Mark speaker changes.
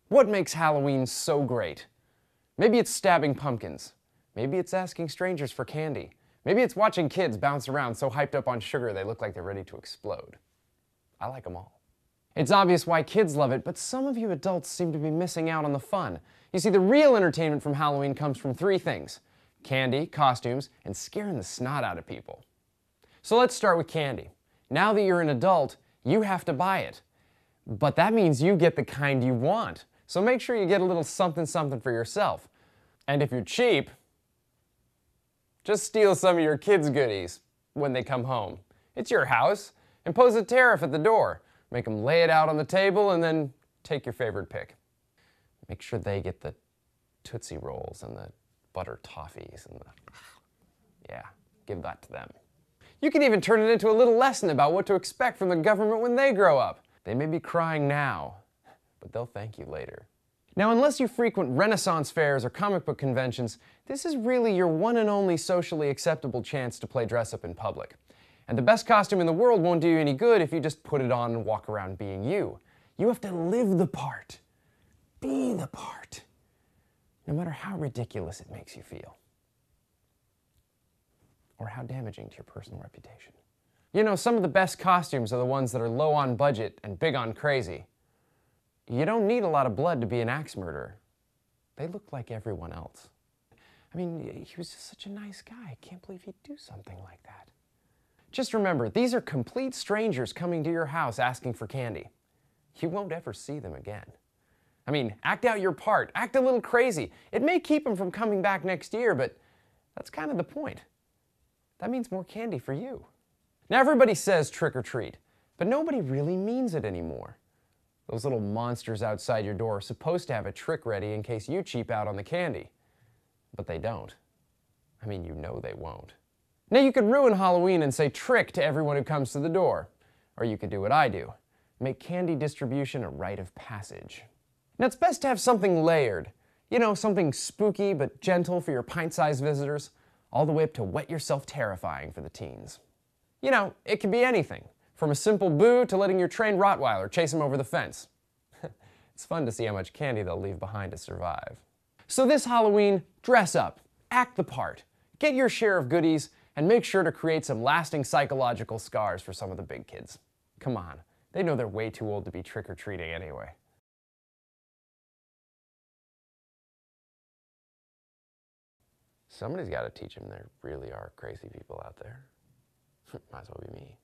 Speaker 1: What makes Halloween so great? Maybe it's stabbing pumpkins. Maybe it's asking strangers for candy. Maybe it's watching kids bounce around so hyped up on sugar they look like they're ready to explode. I like them all. It's obvious why kids love it, but some of you adults seem to be missing out on the fun. You see, the real entertainment from Halloween comes from three things: candy, costumes, and scaring the snot out of people. So let's start with candy. Now that you're an adult, you have to buy it. But that means you get the kind you want. So make sure you get a little something something for yourself. And if you're cheap, just steal some of your kids' goodies when they come home. It's your house. Impose a tariff at the door. Make them lay it out on the table and then take your favorite pick. Make sure they get the Tootsie Rolls and the butter toffees and yeah, give that to them. You can even turn it into a little lesson about what to expect from the government when they grow up. They may be crying now, but they'll thank you later. Now, unless you frequent Renaissance fairs or comic book conventions, this is really your one and only socially acceptable chance to play dress up in public. And the best costume in the world won't do you any good if you just put it on and walk around being you. You have to live the part. Be the part. No matter how ridiculous it makes you feel. Or how damaging to your personal reputation. You know, some of the best costumes are the ones that are low on budget and big on crazy. You don't need a lot of blood to be an axe murderer. They look like everyone else. I mean, he was just such a nice guy. I can't believe he'd do something like that. Just remember, these are complete strangers coming to your house asking for candy. You won't ever see them again. I mean, act out your part. Act a little crazy. It may keep them from coming back next year, but that's kind of the point. That means more candy for you. Now, everybody says trick or treat, but nobody really means it anymore. Those little monsters outside your door are supposed to have a trick ready in case you cheap out on the candy. But they don't. I mean, you know they won't. Now, you could ruin Halloween and say trick to everyone who comes to the door. Or you could do what I do. Make candy distribution a rite of passage. Now, it's best to have something layered. You know, something spooky but gentle for your pint-sized visitors, all the way up to wet yourself terrifying for the teens. You know, it could be anything, from a simple boo to letting your trained Rottweiler chase him over the fence. It's fun to see how much candy they'll leave behind to survive. So this Halloween, dress up, act the part, get your share of goodies, and make sure to create some lasting psychological scars for some of the big kids. Come on, they know they're way too old to be trick-or-treating anyway. Somebody's got to teach them there really are crazy people out there. Might as well be me.